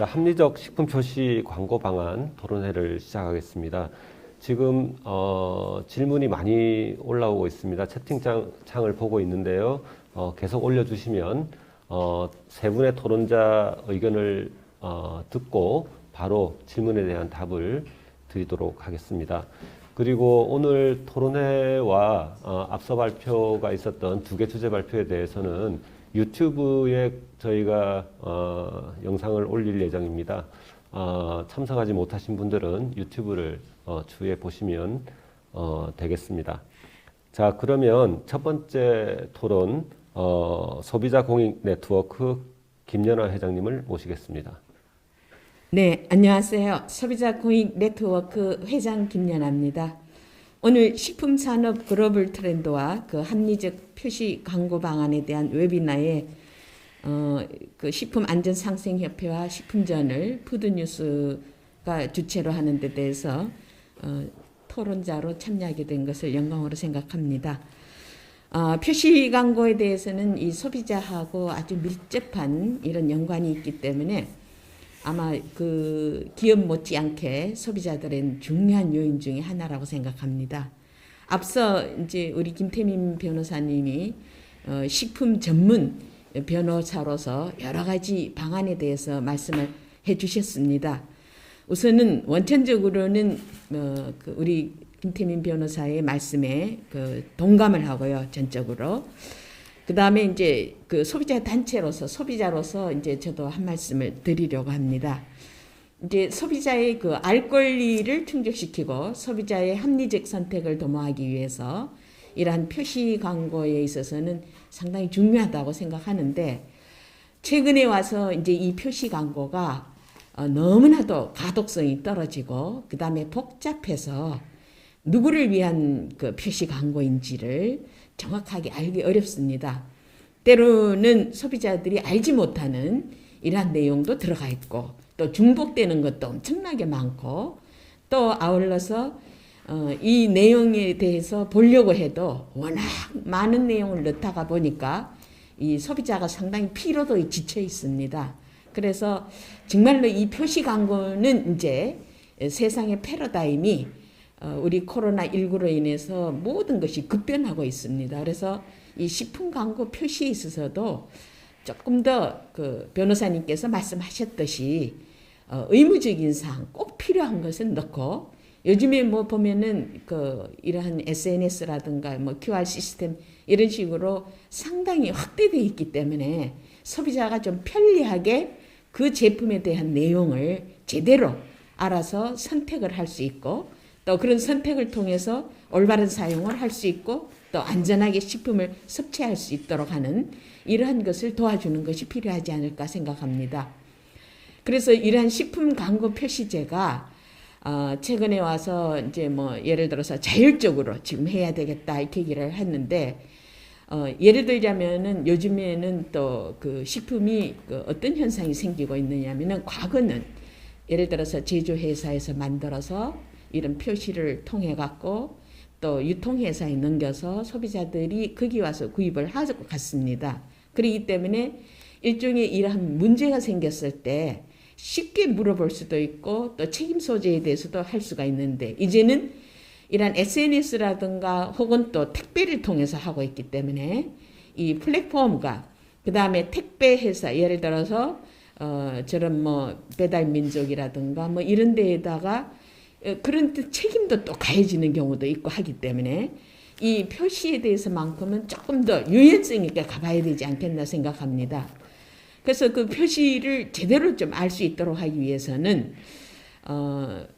자, 합리적 식품 표시 광고 방안 토론회를 시작하겠습니다. 지금 질문이 많이 올라오고 있습니다. 채팅창을 보고 있는데요. 계속 올려주시면 세 분의 토론자 의견을 듣고 바로 질문에 대한 답을 드리도록 하겠습니다. 그리고 오늘 토론회와 앞서 발표가 있었던 두 개 주제 발표에 대해서는 유튜브에 저희가 영상을 올릴 예정입니다. 참석하지 못하신 분들은 유튜브를 주의해 보시면 되겠습니다. 자, 그러면 첫 번째 토론 소비자 공익 네트워크 김연아 회장님을 모시겠습니다. 네, 안녕하세요. 소비자 공익 네트워크 회장 김연아입니다. 오늘 식품산업 글로벌 트렌드와 그 합리적 표시 광고 방안에 대한 웨비나에 그 식품안전상생협회와 식품저널 푸드뉴스가 주최로 하는 데 대해서 토론자로 참여하게 된 것을 영광으로 생각합니다. 표시 광고에 대해서는 이 소비자하고 아주 밀접한 이런 연관이 있기 때문에 아마 그 기업 못지않게 소비자들은 중요한 요인 중에 하나라고 생각합니다. 앞서 이제 우리 김태민 변호사님이 식품 전문 변호사로서 여러 가지 방안에 대해서 말씀을 해주셨습니다. 우선은 원천적으로는 그 우리 김태민 변호사의 말씀에 그 동감을 하고요, 전적으로. 그 다음에 이제 그 소비자 단체로서 소비자로서 이제 저도 한 말씀을 드리려고 합니다. 이제 소비자의 그 알 권리를 충족시키고 소비자의 합리적 선택을 도모하기 위해서 이러한 표시 광고에 있어서는 상당히 중요하다고 생각하는데, 최근에 와서 이제 이 표시 광고가 너무나도 가독성이 떨어지고 그 다음에 복잡해서 누구를 위한 그 표시 광고인지를 정확하게 알기 어렵습니다. 때로는 소비자들이 알지 못하는 이러한 내용도 들어가 있고 또 중복되는 것도 엄청나게 많고, 또 아울러서 이 내용에 대해서 보려고 해도 워낙 많은 내용을 넣다가 보니까 이 소비자가 상당히 피로도에 지쳐 있습니다. 그래서 정말로 이 표시 광고는 이제 세상의 패러다임이 우리 코로나19로 인해서 모든 것이 급변하고 있습니다. 그래서 이 식품 광고 표시에 있어서도 조금 더 그 변호사님께서 말씀하셨듯이 의무적인 사항 꼭 필요한 것은 넣고, 요즘에 뭐 보면은 그 이러한 SNS라든가 뭐 QR 시스템 이런 식으로 상당히 확대되어 있기 때문에 소비자가 좀 편리하게 그 제품에 대한 내용을 제대로 알아서 선택을 할 수 있고, 또 그런 선택을 통해서 올바른 사용을 할 수 있고 또 안전하게 식품을 섭취할 수 있도록 하는 이러한 것을 도와주는 것이 필요하지 않을까 생각합니다. 그래서 이러한 식품 광고 표시제가 최근에 와서 이제 뭐 예를 들어서 자율적으로 지금 해야 되겠다 이렇게 얘기를 했는데, 예를 들자면은 요즘에는 또 그 식품이 그 어떤 현상이 생기고 있느냐면은, 과거는 예를 들어서 제조회사에서 만들어서 이런 표시를 통해 갖고 또 유통회사에 넘겨서 소비자들이 거기 와서 구입을 하고 갔습니다. 그렇기 때문에 일종의 이러한 문제가 생겼을 때 쉽게 물어볼 수도 있고 또 책임 소재에 대해서도 할 수가 있는데, 이제는 이런 SNS라든가 혹은 또 택배를 통해서 하고 있기 때문에 이 플랫폼과 그 다음에 택배 회사, 예를 들어서 저런 뭐 배달민족이라든가 뭐 이런 데에다가 그런 책임도 또 가해지는 경우도 있고 하기 때문에 이 표시에 대해서만큼은 조금 더 유연성 있게 가봐야 되지 않겠나 생각합니다. 그래서 그 표시를 제대로 좀 알 수 있도록 하기 위해서는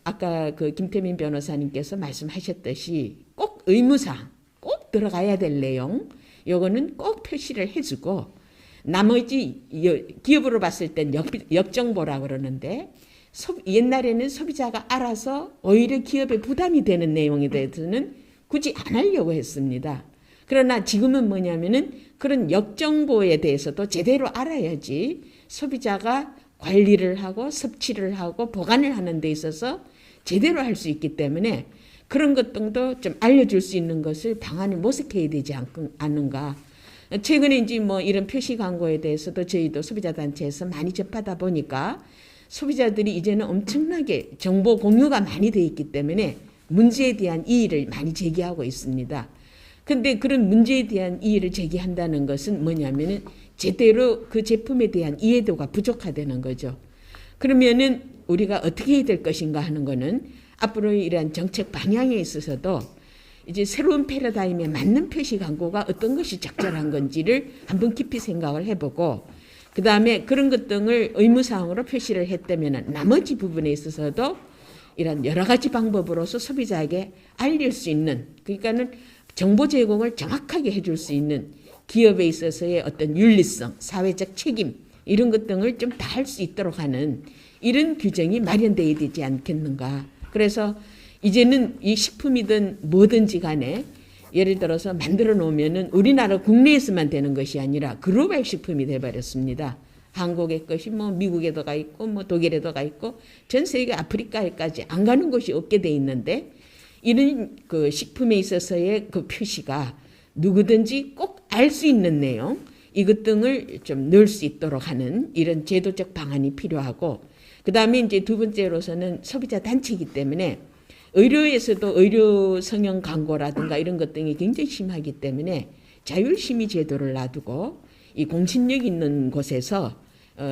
아까 그 김태민 변호사님께서 말씀하셨듯이 꼭 의무사항, 꼭 들어가야 될 내용, 요거는 꼭 표시를 해주고, 나머지 기업으로 봤을 땐 역정보라고 그러는데, 옛날에는 소비자가 알아서 오히려 기업에 부담이 되는 내용에 대해서는 굳이 안 하려고 했습니다. 그러나 지금은 뭐냐면은 그런 역정보에 대해서도 제대로 알아야지 소비자가 관리를 하고 섭취를 하고 보관을 하는 데 있어서 제대로 할 수 있기 때문에 그런 것 등도 좀 알려줄 수 있는 것을 방안을 모색해야 되지 않는가. 최근에 이제 뭐 이런 표시 광고에 대해서도 저희도 소비자 단체에서 많이 접하다 보니까 소비자들이 이제는 엄청나게 정보 공유가 많이 돼 있기 때문에 문제에 대한 이의를 많이 제기하고 있습니다. 근데 그런 문제에 대한 이의를 제기한다는 것은 뭐냐면은 제대로 그 제품에 대한 이해도가 부족하다는 거죠. 그러면은 우리가 어떻게 해야 될 것인가 하는 거는 앞으로의 이러한 정책 방향에 있어서도 이제 새로운 패러다임에 맞는 표시 광고가 어떤 것이 적절한 건지를 한번 깊이 생각을 해보고, 그 다음에 그런 것 등을 의무사항으로 표시를 했다면 나머지 부분에 있어서도 이런 여러 가지 방법으로서 소비자에게 알릴 수 있는, 그러니까는 정보 제공을 정확하게 해줄 수 있는 기업에 있어서의 어떤 윤리성, 사회적 책임 이런 것 등을 좀 다 할 수 있도록 하는 이런 규정이 마련되어야 되지 않겠는가. 그래서 이제는 이 식품이든 뭐든지 간에 예를 들어서 만들어 놓으면은 우리나라 국내에서만 되는 것이 아니라 글로벌 식품이 돼버렸습니다. 한국의 것이 뭐 미국에도 가 있고 뭐 독일에도 가 있고 전 세계 아프리카에까지 안 가는 곳이 없게 돼 있는데, 이런 그 식품에 있어서의 그 표시가 누구든지 꼭 알 수 있는 내용 이것 등을 좀 넣을 수 있도록 하는 이런 제도적 방안이 필요하고, 그 다음에 이제 두 번째로서는 소비자 단체이기 때문에 의료에서도 의료 성형 광고라든가 이런 것 등이 굉장히 심하기 때문에 자율심의 제도를 놔두고 이 공신력 있는 곳에서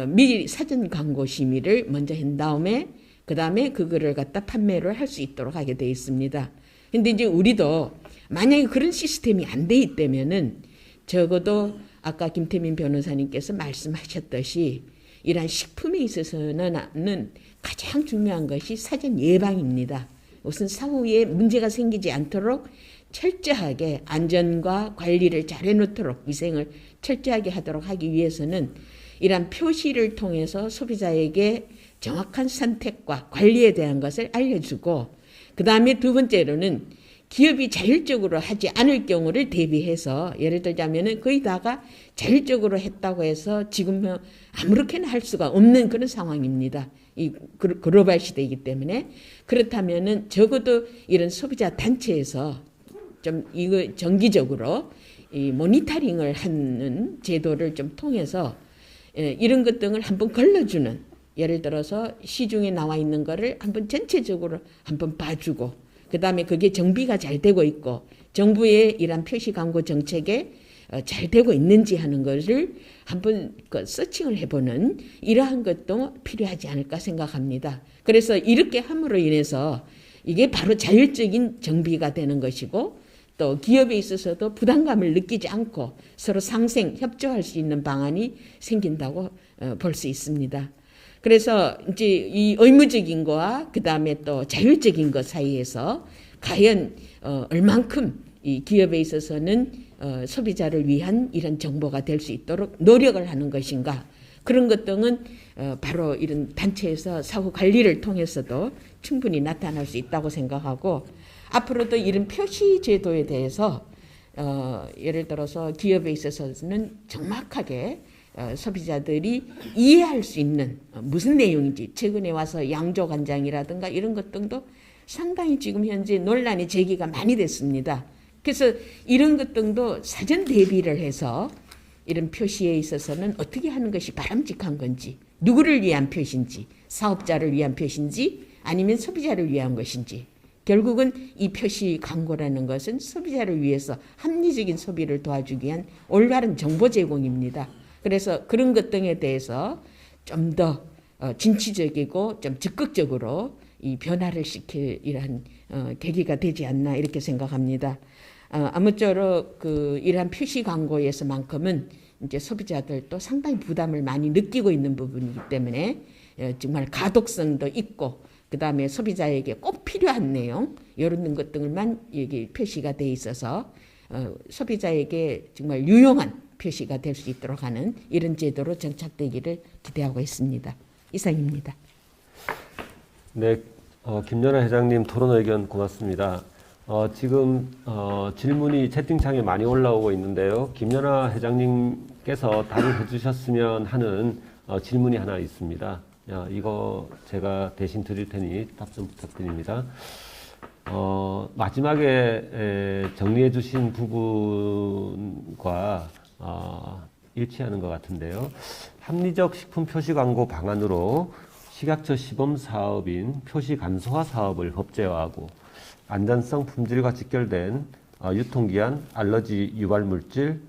미리 사전 광고 심의를 먼저 한 다음에 그 다음에 그거를 갖다 판매를 할 수 있도록 하게 돼 있습니다. 근데 이제 우리도 만약에 그런 시스템이 안 돼 있다면은 적어도 아까 김태민 변호사님께서 말씀하셨듯이 이러한 식품에 있어서는 가장 중요한 것이 사전 예방입니다. 우선 사후에 문제가 생기지 않도록 철저하게 안전과 관리를 잘 해놓도록 위생을 철저하게 하도록 하기 위해서는 이러한 표시를 통해서 소비자에게 정확한 선택과 관리에 대한 것을 알려주고, 그 다음에 두 번째로는 기업이 자율적으로 하지 않을 경우를 대비해서, 예를 들자면은 거의 다가 자율적으로 했다고 해서 지금 아무렇게나 할 수가 없는 그런 상황입니다. 이 글로벌 시대이기 때문에. 그렇다면은 적어도 이런 소비자 단체에서 좀 이거 정기적으로 이 모니터링을 하는 제도를 좀 통해서 이런 것 등을 한번 걸러주는, 예를 들어서 시중에 나와 있는 거를 한번 전체적으로 한번 봐주고, 그 다음에 그게 정비가 잘 되고 있고 정부의 이런 표시 광고 정책에 잘 되고 있는지 하는 것을 한번 서칭을 해보는 이러한 것도 필요하지 않을까 생각합니다. 그래서 이렇게 함으로 인해서 이게 바로 자율적인 정비가 되는 것이고, 또 기업에 있어서도 부담감을 느끼지 않고 서로 상생, 협조할 수 있는 방안이 생긴다고 볼 수 있습니다. 그래서 이제 이 의무적인 거와 그 다음에 또 자율적인 것 사이에서 과연 얼만큼 이 기업에 있어서는 소비자를 위한 이런 정보가 될 수 있도록 노력을 하는 것인가, 그런 것 등은 바로 이런 단체에서 사후 관리를 통해서도 충분히 나타날 수 있다고 생각하고, 앞으로도 이런 표시 제도에 대해서 예를 들어서 기업에 있어서는 정확하게 소비자들이 이해할 수 있는 무슨 내용인지, 최근에 와서 양조간장이라든가 이런 것 등도 상당히 지금 현재 논란이 제기가 많이 됐습니다. 그래서 이런 것 등도 사전 대비를 해서 이런 표시에 있어서는 어떻게 하는 것이 바람직한 건지, 누구를 위한 표시인지, 사업자를 위한 표시인지 아니면 소비자를 위한 것인지, 결국은 이 표시 광고라는 것은 소비자를 위해서 합리적인 소비를 도와주기 위한 올바른 정보 제공입니다. 그래서 그런 것 등에 대해서 좀 더 진취적이고 좀 적극적으로 이 변화를 시킬 이러한 계기가 되지 않나 이렇게 생각합니다. 아무쪼록 이러한 표시 광고에서만큼은 이제 소비자들도 상당히 부담을 많이 느끼고 있는 부분이기 때문에 정말 가독성도 있고, 그 다음에 소비자에게 꼭 필요한 내용 이런 것 등을만 여기 표시가 돼 있어서 소비자에게 정말 유용한 표시가 될 수 있도록 하는 이런 제도로 정착되기를 기대하고 있습니다. 이상입니다. 네, 김연아 회장님 토론 의견 고맙습니다. 지금 질문이 채팅창에 많이 올라오고 있는데요. 김연아 회장님께서 답을 해주셨으면 하는 질문이 하나 있습니다. 이거 제가 대신 드릴 테니 답 좀 부탁드립니다. 마지막에 정리해 주신 부분과 일치하는 것 같은데요. 합리적 식품 표시 광고 방안으로 식약처 시범 사업인 표시 간소화 사업을 법제화하고 안전성 품질과 직결된 유통기한, 알러지 유발 물질,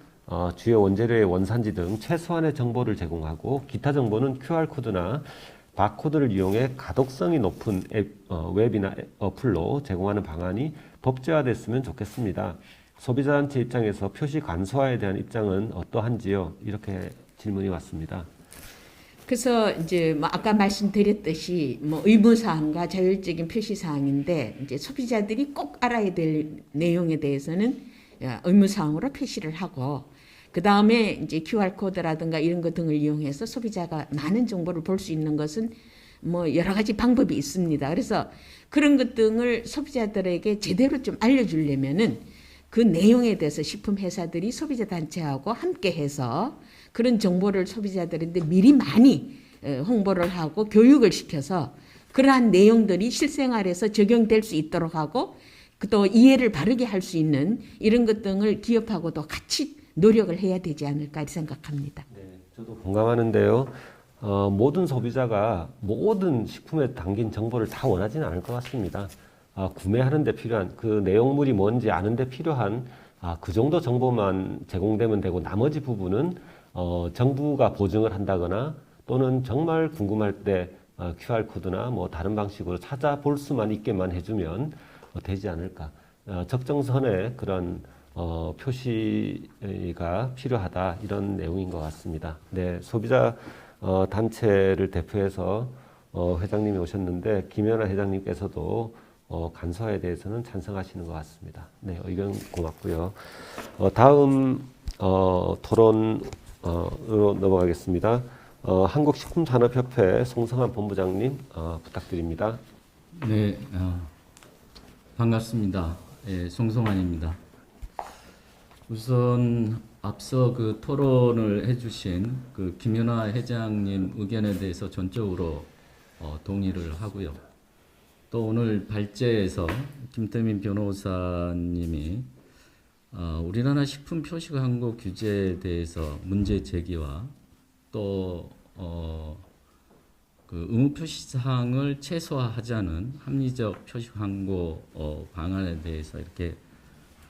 주요 원재료의 원산지 등 최소한의 정보를 제공하고 기타 정보는 QR코드나 바코드를 이용해 가독성이 높은 웹이나 어플로 제공하는 방안이 법제화됐으면 좋겠습니다. 소비자단체 입장에서 표시 간소화에 대한 입장은 어떠한지요? 이렇게 질문이 왔습니다. 그래서 이제 뭐 아까 말씀드렸듯이 뭐 의무사항과 자율적인 표시사항인데 이제 소비자들이 꼭 알아야 될 내용에 대해서는 의무사항으로 표시를 하고 그 다음에 이제 QR코드라든가 이런 것 등을 이용해서 소비자가 많은 정보를 볼 수 있는 것은 뭐 여러 가지 방법이 있습니다. 그래서 그런 것 등을 소비자들에게 제대로 좀 알려주려면은 그 내용에 대해서 식품회사들이 소비자단체하고 함께해서 그런 정보를 소비자들한테 미리 많이 홍보를 하고 교육을 시켜서 그러한 내용들이 실생활에서 적용될 수 있도록 하고 또 이해를 바르게 할 수 있는 이런 것 등을 기업하고도 같이 노력을 해야 되지 않을까 생각합니다. 네, 저도 공감하는데요. 모든 소비자가 모든 식품에 담긴 정보를 다 원하지는 않을 것 같습니다. 구매하는 데 필요한 그 내용물이 뭔지 아는 데 필요한 그 정도 정보만 제공되면 되고 나머지 부분은 정부가 보증을 한다거나 또는 정말 궁금할 때 QR코드나 뭐 다른 방식으로 찾아볼 수만 있게만 해주면 되지 않을까. 적정선에 그런 표시가 필요하다 이런 내용인 것 같습니다. 네, 소비자 단체를 대표해서 회장님이 오셨는데 김연아 회장님께서도 간소화에 대해서는 찬성하시는 것 같습니다. 네, 의견 고맙고요. 다음 토론으로 넘어가겠습니다. 한국식품산업협회 송성한 본부장님 부탁드립니다. 네, 반갑습니다. 예, 송성환입니다. 우선 앞서 그 토론을 해주신 그 김연아 회장님 의견에 대해서 전적으로 동의를 하고요. 또 오늘 발제에서 김태민 변호사님이 우리나라 식품 표시 광고 규제에 대해서 문제 제기와 또 그 의무 표시 사항을 최소화하자는 합리적 표시 광고 방안에 대해서 이렇게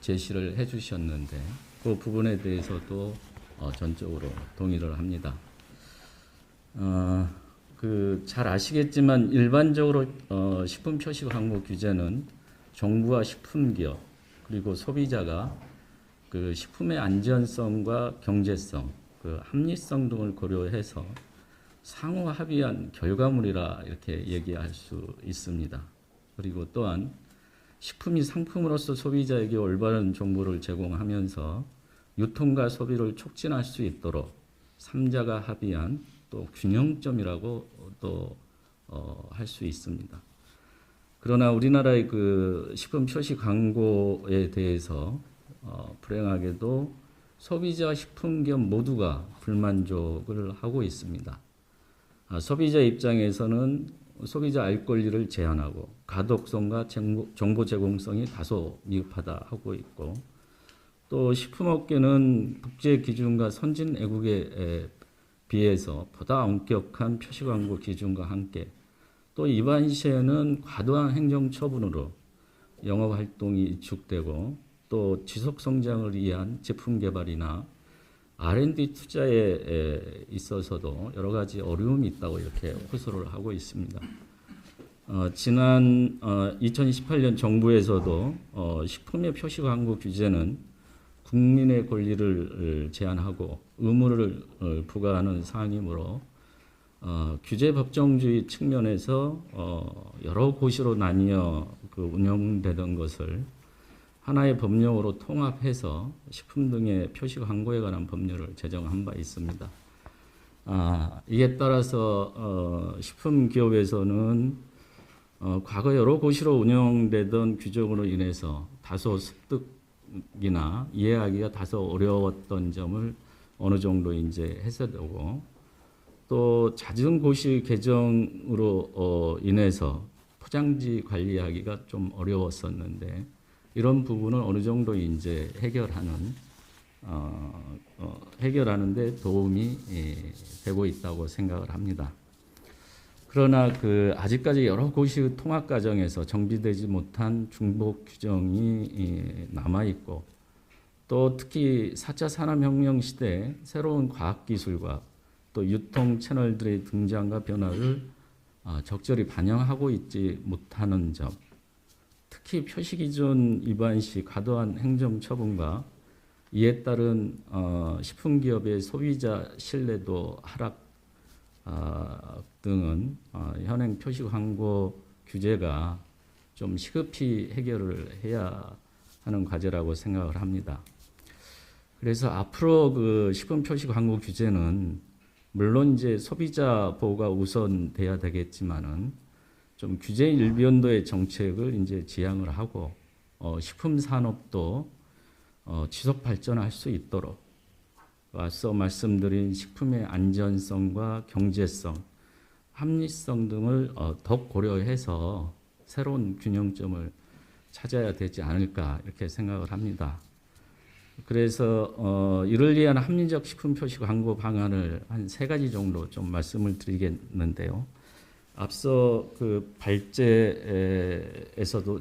제시를 해주셨는데 그 부분에 대해서도 전적으로 동의를 합니다. 그 잘 아시겠지만 일반적으로 식품 표시 광고 규제는 정부와 식품기업 그리고 소비자가 그 식품의 안전성과 경제성, 그 합리성 등을 고려해서 상호 합의한 결과물이라 이렇게 얘기할 수 있습니다. 그리고 또한 식품이 상품으로서 소비자에게 올바른 정보를 제공하면서 유통과 소비를 촉진할 수 있도록 3자가 합의한 또 균형점이라고 또 할 수 있습니다. 그러나 우리나라의 그 식품 표시 광고에 대해서 불행하게도 소비자와 식품기업 모두가 불만족을 하고 있습니다. 소비자 입장에서는 소비자 알 권리를 제한하고 가독성과 정보 제공성이 다소 미흡하다 하고 있고 또 식품업계는 국제 기준과 선진 애국에 비해서 보다 엄격한 표시광고 기준과 함께 또 일반 시에는 과도한 행정 처분으로 영업활동이 위축되고 또 지속성장을 위한 제품 개발이나 R&D 투자에 있어서도 여러 가지 어려움이 있다고 이렇게 호소를 하고 있습니다. 지난 2018년 정부에서도 식품의 표시 광고 규제는 국민의 권리를 제한하고 의무를 부과하는 사항이므로 규제 법정주의 측면에서 여러 고시로 나뉘어 그 운영되던 것을 하나의 법령으로 통합해서 식품 등의 표시 광고에 관한 법률을 제정한 바 있습니다. 이에 따라서 식품 기업에서는 과거 여러 고시로 운영되던 규정으로 인해서 다소 습득이나 이해하기가 다소 어려웠던 점을 어느 정도 이제 해소되고 또 잦은 고시 개정으로 인해서 포장지 관리하기가 좀 어려웠었는데 이런 부분을 어느 정도 이제 해결하는데 도움이 되고 있다고 생각을 합니다. 그러나 그 아직까지 여러 곳이 통합 과정에서 정비되지 못한 중복 규정이 남아 있고, 또 특히 4차 산업혁명 시대 새로운 과학기술과 또 유통 채널들의 등장과 변화를 적절히 반영하고 있지 못하는 점, 특히 표시기준 위반 시 과도한 행정처분과 이에 따른 식품기업의 소비자 신뢰도 하락 등은 현행 표시광고 규제가 좀 시급히 해결을 해야 하는 과제라고 생각을 합니다. 그래서 앞으로 그 식품 표시 광고 규제는 물론 이제 소비자 보호가 우선돼야 되겠지만은 좀 규제 일변도의 정책을 이제 지향을 하고 식품 산업도 지속 발전할 수 있도록 앞서 말씀드린 식품의 안전성과 경제성, 합리성 등을 더 고려해서 새로운 균형점을 찾아야 되지 않을까 이렇게 생각을 합니다. 그래서 이를 위한 합리적 식품 표시 광고 방안을 한 3가지 정도 좀 말씀을 드리겠는데요. 앞서 그 발제에서도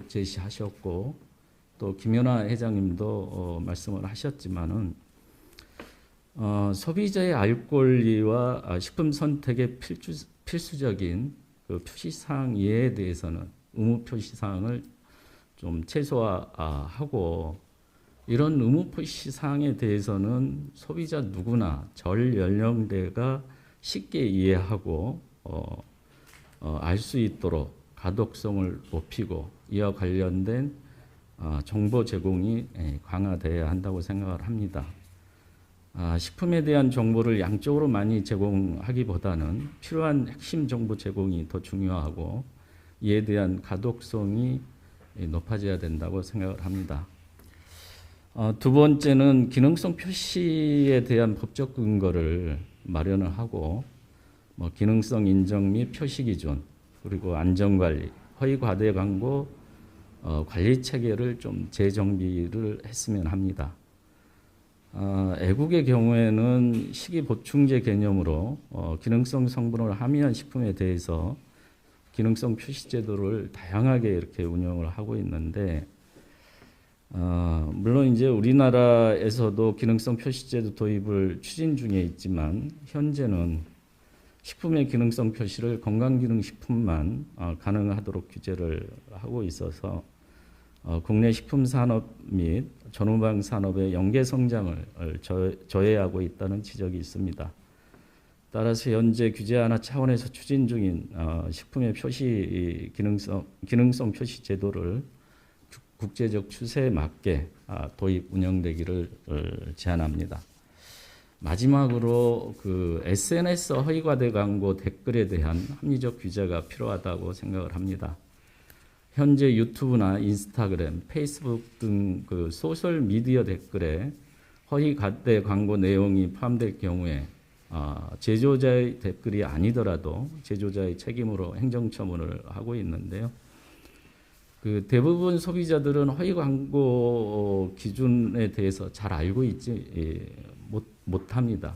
제시하셨고 또 김연아 회장님도 말씀을 하셨지만은 소비자의 알 권리와 식품 선택의 필수적인 그 표시사항 이해에 대해서는 의무 표시사항을 좀 최소화하고, 이런 의무 표시사항에 대해서는 소비자 누구나 전 연령대가 쉽게 이해하고 알 수 있도록 가독성을 높이고 이와 관련된 정보 제공이 강화되어야 한다고 생각을 합니다. 식품에 대한 정보를 양쪽으로 많이 제공하기보다는 필요한 핵심 정보 제공이 더 중요하고 이에 대한 가독성이 높아져야 된다고 생각을 합니다. 두 번째는 기능성 표시에 대한 법적 근거를 마련을 하고 기능성 인정 및 표시 기준, 그리고 안전관리, 허위 과대 광고 관리 체계를 좀 재정비를 했으면 합니다. 애국의 경우에는 식이 보충제 개념으로 기능성 성분을 함유한 식품에 대해서 기능성 표시 제도를 다양하게 이렇게 운영을 하고 있는데, 물론 이제 우리나라에서도 기능성 표시 제도 도입을 추진 중에 있지만 현재는 식품의 기능성 표시를 건강기능식품만 가능하도록 규제를 하고 있어서 국내 식품 산업 및 전후방 산업의 연계 성장을 저해하고 있다는 지적이 있습니다. 따라서 현재 규제 완화 차원에서 추진 중인 식품의 표시 기능성 표시 제도를 국제적 추세에 맞게 도입 운영되기를 제안합니다. 마지막으로 그 SNS 허위 과대 광고 댓글에 대한 합리적 규제가 필요하다고 생각을 합니다. 현재 유튜브나 인스타그램, 페이스북 등 그 소셜 미디어 댓글에 허위 과대 광고 내용이 포함될 경우에 제조자의 댓글이 아니더라도 제조자의 책임으로 행정처분을 하고 있는데요. 그 대부분 소비자들은 허위 광고 기준에 대해서 잘 알고 있지 못합니다.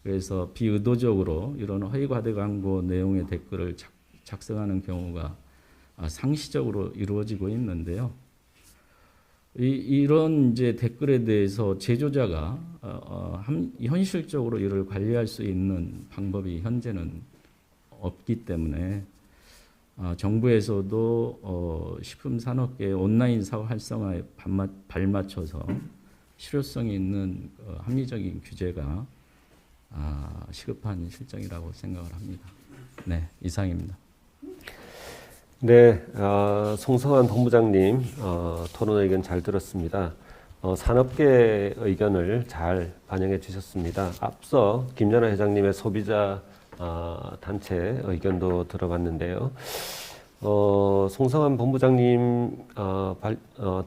그래서 비의도적으로 이런 허위 과대 광고 내용의 댓글을 작성하는 경우가 상시적으로 이루어지고 있는데요. 이런 이제 댓글에 대해서 제조자가 현실적으로 이를 관리할 수 있는 방법이 현재는 없기 때문에 정부에서도 식품 산업계의 온라인 사업 활성화에 발맞춰서 실효성이 있는 합리적인 규제가 시급한 실정이라고 생각을 합니다. 네, 이상입니다. 네, 송성환 본부장님 토론 의견 잘 들었습니다. 산업계 의견을 잘 반영해 주셨습니다. 앞서 김연아 회장님의 소비자 단체 의견도 들어봤는데요. 송성환 본부장님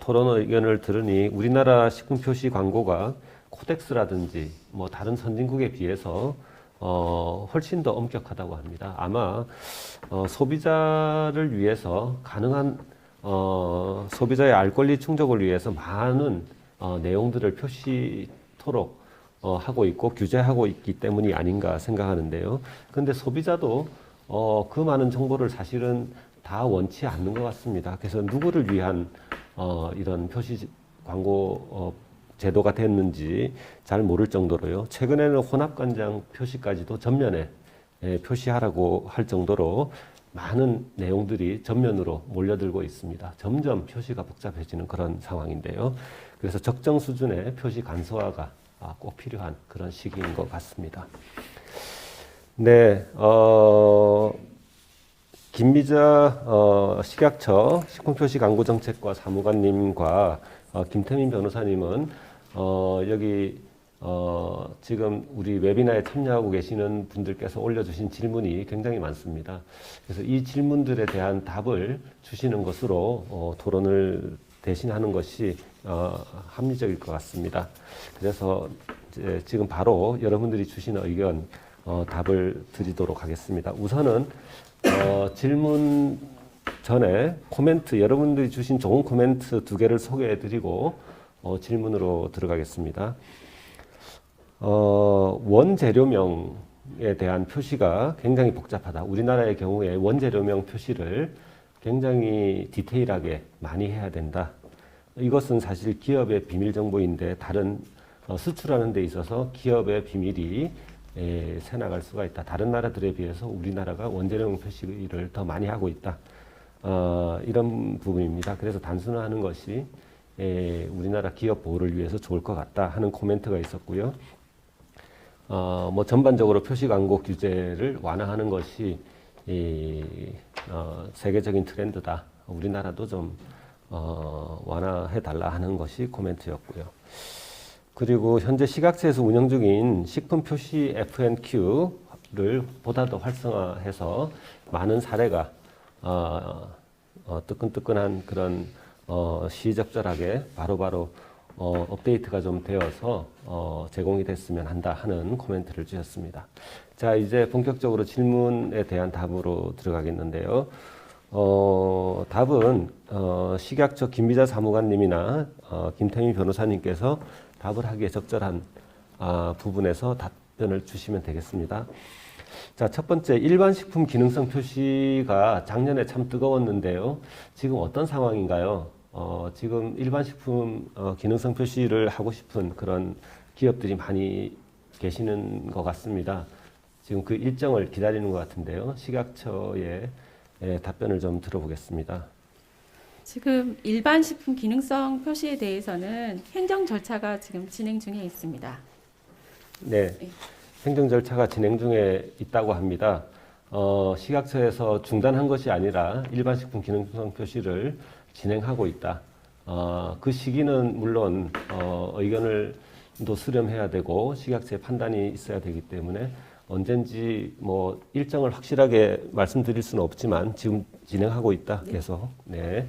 토론 의견을 들으니 우리나라 식품 표시 광고가 코덱스라든지 뭐 다른 선진국에 비해서 훨씬 더 엄격하다고 합니다. 아마 소비자를 위해서 가능한 소비자의 알 권리 충족을 위해서 많은 내용들을 표시토록 하고 있고 규제하고 있기 때문이 아닌가 생각하는데요. 그런데 소비자도 그 많은 정보를 사실은 다 원치 않는 것 같습니다. 그래서 누구를 위한 이런 표시 광고 제도가 됐는지 잘 모를 정도로요. 최근에는 혼합간장 표시까지도 전면에 표시하라고 할 정도로 많은 내용들이 전면으로 몰려들고 있습니다. 점점 표시가 복잡해지는 그런 상황인데요. 그래서 적정 수준의 표시 간소화가 꼭 필요한 그런 시기인 것 같습니다. 네, 김미자 식약처 식품표시광고정책과 사무관님과 김태민 변호사님은 여기 지금 우리 웨비나에 참여하고 계시는 분들께서 올려주신 질문이 굉장히 많습니다. 그래서 이 질문들에 대한 답을 주시는 것으로 토론을 대신하는 것이 합리적일 것 같습니다. 그래서 이제 지금 바로 여러분들이 주시는 의견 답을 드리도록 하겠습니다. 우선은 질문 전에 코멘트, 여러분들이 주신 좋은 코멘트 2개를 소개해드리고 질문으로 들어가겠습니다. 원재료명에 대한 표시가 굉장히 복잡하다. 우리나라의 경우에 원재료명 표시를 굉장히 디테일하게 많이 해야 된다. 이것은 사실 기업의 비밀 정보인데 다른 수출하는 데 있어서 기업의 비밀이 새나갈 수가 있다. 다른 나라들에 비해서 우리나라가 원재료명 표시를 더 많이 하고 있다. 이런 부분입니다. 그래서 단순화하는 것이 우리나라 기업 보호를 위해서 좋을 것 같다 하는 코멘트가 있었고요. 뭐 전반적으로 표시 광고 규제를 완화하는 것이 세계적인 트렌드다. 우리나라도 좀 완화해 달라 하는 것이 코멘트였고요. 그리고 현재 식약처에서 운영 중인 식품 표시 F&Q를 보다 더 활성화해서 많은 사례가 뜨끈뜨끈한 그런 시적절하게 바로바로 업데이트가 좀 되어서 제공이 됐으면 한다 하는 코멘트를 주셨습니다. 자, 이제 본격적으로 질문에 대한 답으로 들어가겠는데요. 답은 식약처 김미자 사무관님이나 김태민 변호사님께서 답을 하기에 적절한 부분에서 답변을 주시면 되겠습니다. 자, 첫 번째, 일반 식품 기능성 표시가 작년에 참 뜨거웠는데요. 지금 어떤 상황인가요? 지금 일반 식품 기능성 표시를 하고 싶은 그런 기업들이 많이 계시는 것 같습니다. 지금 그 일정을 기다리는 것 같은데요. 식약처의 답변을 좀 들어보겠습니다. 지금 일반 식품 기능성 표시에 대해서는 행정 절차가 지금 진행 중에 있습니다. 네, 행정 절차가 진행 중에 있다고 합니다. 식약처에서 중단한 것이 아니라 일반 식품 기능성 표시를 진행하고 있다. 그 시기는 물론 의견을 또 수렴해야 되고 식약처의 판단이 있어야 되기 때문에 언젠지 뭐 일정을 확실하게 말씀드릴 수는 없지만 지금 진행하고 있다. 계속. 네.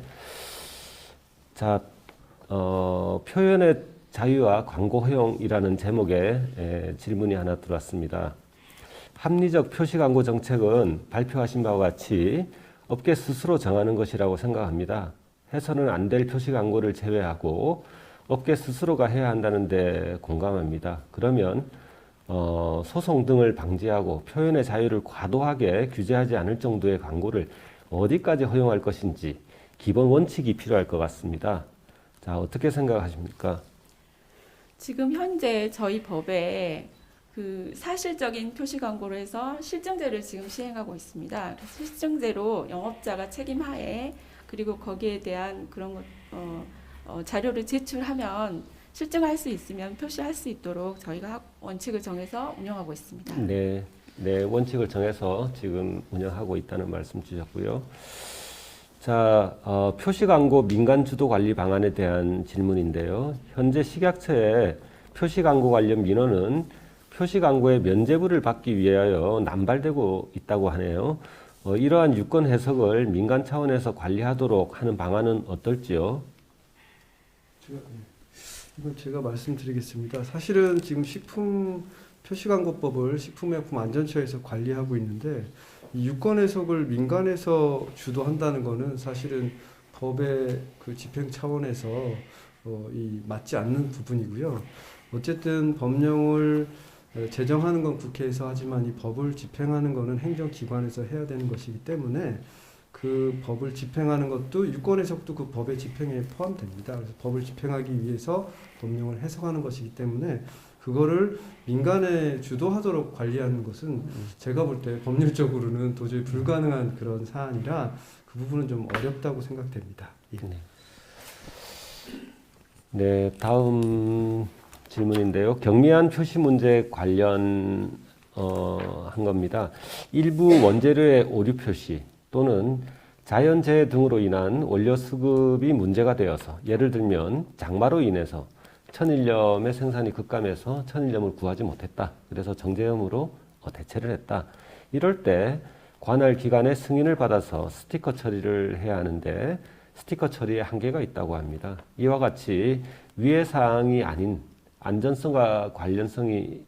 자, 표현의 자유와 광고 허용이라는 제목의 질문이 하나 들어왔습니다. 합리적 표시 광고 정책은 발표하신 바와 같이 업계 스스로 정하는 것이라고 생각합니다. 해서는 안 될 표시 광고를 제외하고 업계 스스로가 해야 한다는데 공감합니다. 그러면 소송 등을 방지하고 표현의 자유를 과도하게 규제하지 않을 정도의 광고를 어디까지 허용할 것인지 기본 원칙이 필요할 것 같습니다. 자, 어떻게 생각하십니까? 지금 현재 저희 법에 그 사실적인 표시 광고를 해서 실증제를 지금 시행하고 있습니다. 실증제로 영업자가 책임하에 그리고 거기에 대한 그런 것, 자료를 제출하면 실증할 수 있으면 표시할 수 있도록 저희가 원칙을 정해서 운영하고 있습니다. 네, 네, 원칙을 정해서 지금 운영하고 있다는 말씀 주셨고요. 자, 표시 광고 민간 주도 관리 방안에 대한 질문인데요. 현재 식약처의 표시 광고 관련 민원은 표시 광고의 면죄부를 받기 위하여 남발되고 있다고 하네요. 이러한 유권 해석을 민간 차원에서 관리하도록 하는 방안은 어떨지요? 이건 제가 말씀드리겠습니다. 사실은 지금 식품 표시광고법을 식품의약품안전처에서 관리하고 있는데 이 유권 해석을 민간에서 주도한다는 것은 사실은 법의 그 집행 차원에서 이 맞지 않는 부분이고요. 어쨌든 법령을 제정하는 건 국회에서 하지만 이 법을 집행하는 거는 행정기관에서 해야 되는 것이기 때문에 그 법을 집행하는 것도 유권 해석도 그 법의 집행에 포함됩니다. 그래서 법을 집행하기 위해서 법령을 해석하는 것이기 때문에 그거를 민간에 주도하도록 관리하는 것은 제가 볼 때 법률적으로는 도저히 불가능한 그런 사안이라 그 부분은 좀 어렵다고 생각됩니다. 예. 네, 다음 질문인데요. 경미한 표시 문제 관련 한 겁니다. 일부 원재료의 오류 표시 또는 자연재해 등으로 인한 원료 수급이 문제가 되어서 예를 들면 장마로 인해서 천일염의 생산이 급감해서 천일염을 구하지 못했다. 그래서 정제염으로 대체를 했다. 이럴 때 관할 기관의 승인을 받아서 스티커 처리를 해야 하는데 스티커 처리에 한계가 있다고 합니다. 이와 같이 위의 사항이 아닌 안전성과 관련성이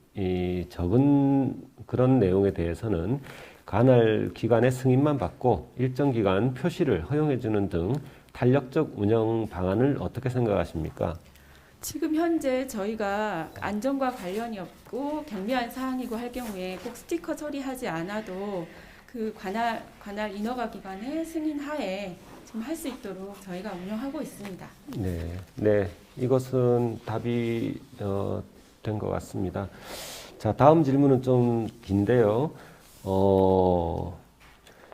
적은 그런 내용에 대해서는 관할 기관의 승인만 받고 일정 기간 표시를 허용해주는 등 탄력적 운영 방안을 어떻게 생각하십니까? 지금 현재 저희가 안전과 관련이 없고 경미한 사항이고 할 경우에 꼭 스티커 처리하지 않아도 그 관할 인허가 기관의 승인 하에 지금 할 수 있도록 저희가 운영하고 있습니다. 네, 네, 이것은 답이 된 것 같습니다. 자, 다음 질문은 좀 긴데요.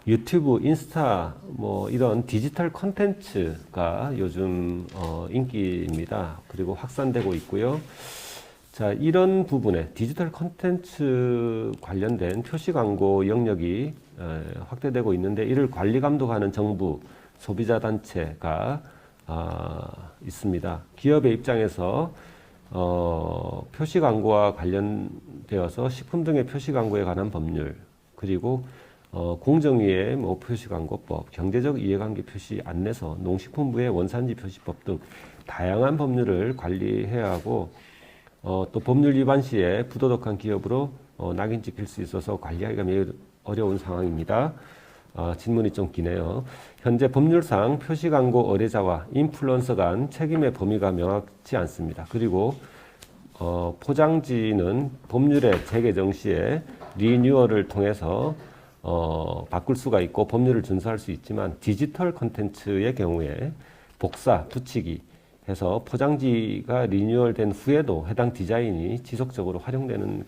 유튜브, 인스타, 뭐 이런 디지털 콘텐츠가 요즘 인기입니다. 그리고 확산되고 있고요. 자, 이런 부분에 디지털 콘텐츠 관련된 표시 광고 영역이 확대되고 있는데 이를 관리 감독하는 정부, 소비자 단체가 있습니다. 기업의 입장에서 표시 광고와 관련되어서 식품 등의 표시 광고에 관한 법률 그리고 공정위의 뭐 표시광고법, 경제적 이해관계 표시 안내서, 농식품부의 원산지 표시법 등 다양한 법률을 관리해야 하고 또 법률 위반 시에 부도덕한 기업으로 낙인 찍힐 수 있어서 관리하기가 매우 어려운 상황입니다. 질문이 좀 기네요. 현재 법률상 표시광고 의뢰자와 인플루언서 간 책임의 범위가 명확치 않습니다. 그리고 포장지는 법률의 재개정 시에 리뉴얼을 통해서 바꿀 수가 있고 법률을 준수할 수 있지만 디지털 콘텐츠의 경우에 복사, 붙이기 해서 포장지가 리뉴얼된 후에도 해당 디자인이 지속적으로 활용되는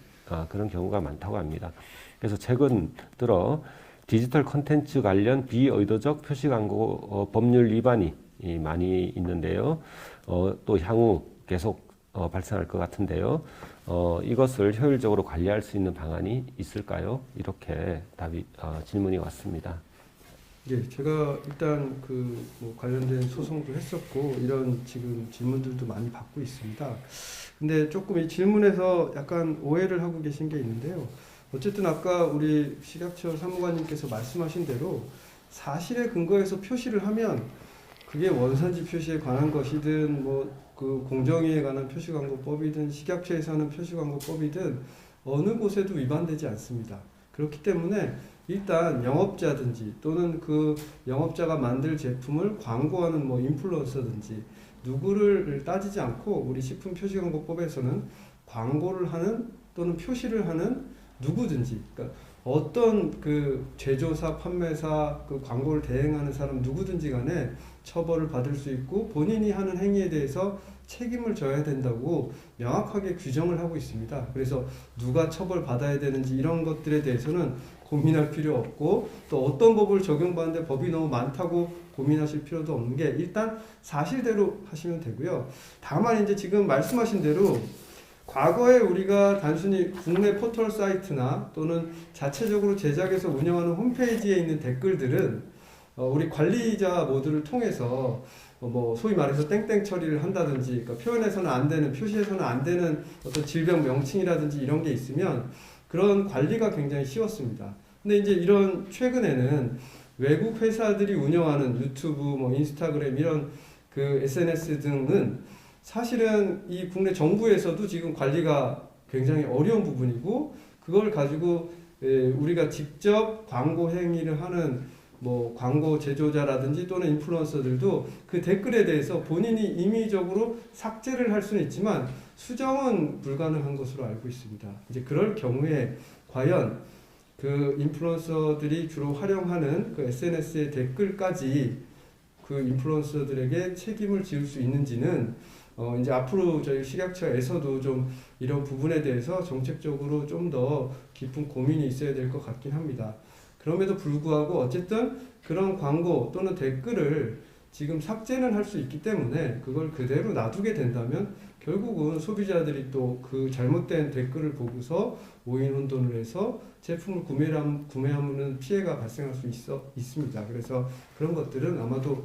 그런 경우가 많다고 합니다. 그래서 최근 들어 디지털 콘텐츠 관련 비의도적 표시광고 법률 위반이 많이 있는데요. 또 향후 계속 발생할 것 같은데요. 이것을 효율적으로 관리할 수 있는 방안이 있을까요? 이렇게 질문이 왔습니다. 예, 제가 일단 뭐 관련된 소송도 했었고 이런 지금 질문들도 많이 받고 있습니다. 근데 조금 이 질문에서 약간 오해를 하고 계신 게 있는데요. 어쨌든 아까 우리 식약처 사무관님께서 말씀하신 대로 사실에 근거해서 표시를 하면 그게 원산지 표시에 관한 것이든 뭐 그 공정위에 관한 표시광고법이든 식약처에서 하는 표시광고법이든 어느 곳에도 위반되지 않습니다. 그렇기 때문에 일단 영업자든지 또는 그 영업자가 만들 제품을 광고하는 뭐 인플루언서든지 누구를 따지지 않고 우리 식품표시광고법에서는 광고를 하는 또는 표시를 하는 누구든지 그러니까 어떤 그 제조사, 판매사, 그 광고를 대행하는 사람 누구든지 간에 처벌을 받을 수 있고 본인이 하는 행위에 대해서 책임을 져야 된다고 명확하게 규정을 하고 있습니다. 그래서 누가 처벌받아야 되는지 이런 것들에 대해서는 고민할 필요 없고 또 어떤 법을 적용받는데 법이 너무 많다고 고민하실 필요도 없는 게 일단 사실대로 하시면 되고요. 다만 이제 지금 말씀하신 대로 과거에 우리가 단순히 국내 포털 사이트나 또는 자체적으로 제작해서 운영하는 홈페이지에 있는 댓글들은 우리 관리자 모두를 통해서 뭐 소위 말해서 땡땡 처리를 한다든지 그러니까 표현해서는 안 되는 표시해서는 안 되는 어떤 질병 명칭이라든지 이런 게 있으면 그런 관리가 굉장히 쉬웠습니다. 근데 이제 이런 최근에는 외국 회사들이 운영하는 유튜브, 뭐 인스타그램 이런 그 SNS 등은 사실은 이 국내 정부에서도 지금 관리가 굉장히 어려운 부분이고 그걸 가지고 우리가 직접 광고 행위를 하는 뭐 광고 제조자라든지 또는 인플루언서들도 그 댓글에 대해서 본인이 임의적으로 삭제를 할 수는 있지만 수정은 불가능한 것으로 알고 있습니다. 이제 그럴 경우에 과연 그 인플루언서들이 주로 활용하는 그 SNS의 댓글까지 그 인플루언서들에게 책임을 지을 수 있는지는 이제 앞으로 저희 식약처에서도 좀 이런 부분에 대해서 정책적으로 좀 더 깊은 고민이 있어야 될 것 같긴 합니다. 그럼에도 불구하고 어쨌든 그런 광고 또는 댓글을 지금 삭제는 할 수 있기 때문에 그걸 그대로 놔두게 된다면 결국은 소비자들이 또 그 잘못된 댓글을 보고서 오인 혼돈을 해서 제품을 구매하면 피해가 발생할 수 있습니다. 그래서 그런 것들은 아마도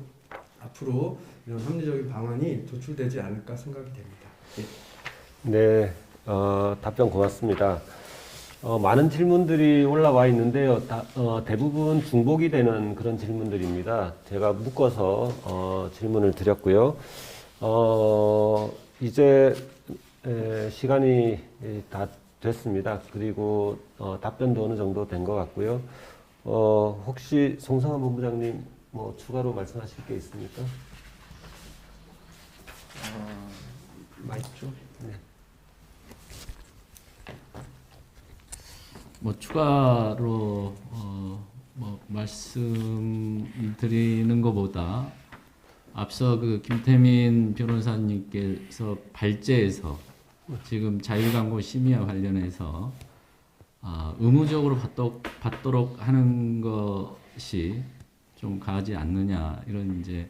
앞으로 이런 합리적인 방안이 도출되지 않을까 생각이 됩니다. 네, 답변 고맙습니다. 많은 질문들이 올라와 있는데요. 대부분 중복이 되는 그런 질문들입니다. 제가 묶어서 질문을 드렸고요. 이제 시간이 다 됐습니다. 그리고 답변도 어느 정도 된 것 같고요. 혹시 송성환 본부장님 뭐 추가로 말씀하실 게 있습니까? 맞죠? 네. 뭐 추가로 뭐 말씀드리는 것보다 앞서 그 김태민 변호사님께서 발제에서 지금 자율광고 심의와 관련해서 의무적으로 받도록 하는 것이 좀 가하지 않느냐 이런 이제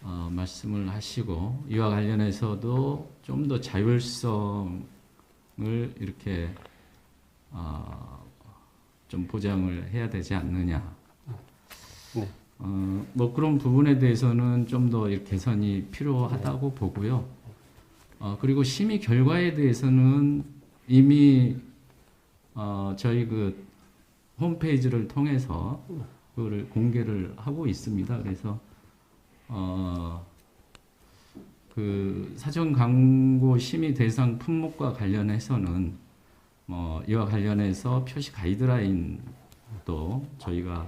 말씀을 하시고 이와 관련해서도 좀 더 자율성을 이렇게 좀 보장을 해야 되지 않느냐. 네. 뭐 그런 부분에 대해서는 좀 더 개선이 필요하다고 보고요. 그리고 심의 결과에 대해서는 이미 저희 그 홈페이지를 통해서 그거를 공개를 하고 있습니다. 그래서 그 사전 광고 심의 대상 품목과 관련해서는 이와 관련해서 표시 가이드라인도 저희가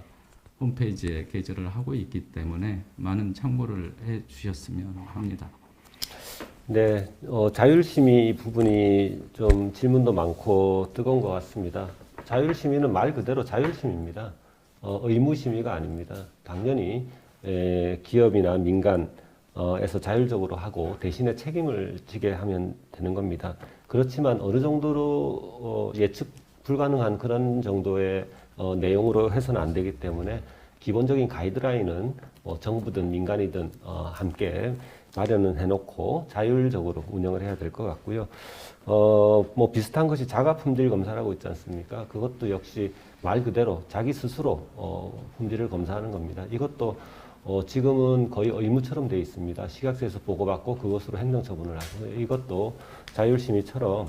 홈페이지에 게재를 하고 있기 때문에 많은 참고를 해 주셨으면 합니다. 네, 자율심의 부분이 좀 질문도 많고 뜨거운 것 같습니다. 자율심의는 말 그대로 자율심의입니다. 의무심의가 아닙니다. 당연히 기업이나 민간에서 자율적으로 하고 대신에 책임을 지게 하면 되는 겁니다. 그렇지만 어느 정도로 예측 불가능한 그런 정도의 내용으로 해서는 안 되기 때문에 기본적인 가이드라인은 정부든 민간이든 함께 마련은 해놓고 자율적으로 운영을 해야 될 것 같고요. 뭐 비슷한 것이 자가 품질 검사라고 있지 않습니까? 그것도 역시 말 그대로 자기 스스로 품질을 검사하는 겁니다. 이것도 지금은 거의 의무처럼 되어 있습니다. 식약처에서 보고받고 그것으로 행정처분을 하고 이것도 자율심의처럼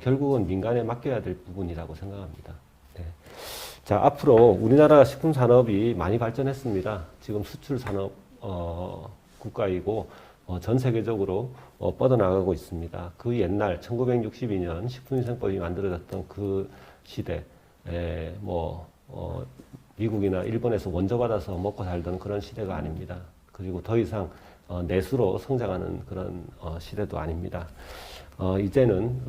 결국은 민간에 맡겨야 될 부분이라고 생각합니다. 네. 자, 앞으로 우리나라 식품산업이 많이 발전했습니다. 지금 수출산업 국가이고 전 세계적으로 뻗어나가고 있습니다. 그 옛날 1962년 식품위생법이 만들어졌던 그 시대에 미국이나 일본에서 원조 받아서 먹고 살던 그런 시대가 아닙니다. 그리고 더 이상 내수로 성장하는 그런 시대도 아닙니다. 이제는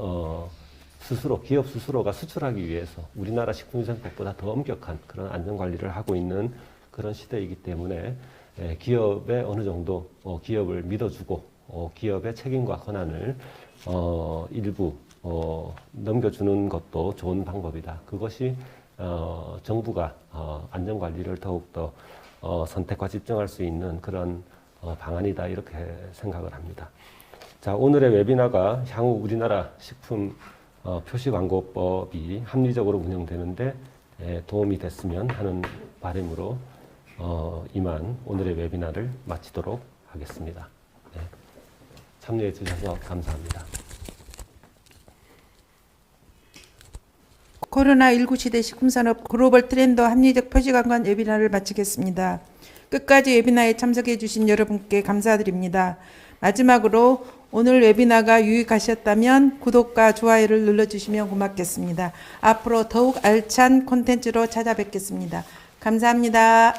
스스로 기업 스스로가 수출하기 위해서 우리나라 식품위생법보다 더 엄격한 그런 안전관리를 하고 있는 그런 시대이기 때문에 기업에 어느 정도 기업을 믿어주고 기업의 책임과 권한을 일부 넘겨주는 것도 좋은 방법이다. 그것이 정부가 안전관리를 더욱더 선택과 집중할 수 있는 그런 방안이다 이렇게 생각을 합니다. 자, 오늘의 웨비나가 향후 우리나라 식품 표시광고법이 합리적으로 운영되는데 도움이 됐으면 하는 바람으로 이만 오늘의 웨비나를 마치도록 하겠습니다. 네. 참여해 주셔서 감사합니다. 코로나19 시대 식품산업 글로벌 트렌드 합리적 표시관광 웨비나를 마치겠습니다. 끝까지 웨비나에 참석해 주신 여러분께 감사드립니다. 마지막으로 오늘 웨비나가 유익하셨다면 구독과 좋아요를 눌러주시면 고맙겠습니다. 앞으로 더욱 알찬 콘텐츠로 찾아뵙겠습니다. 감사합니다.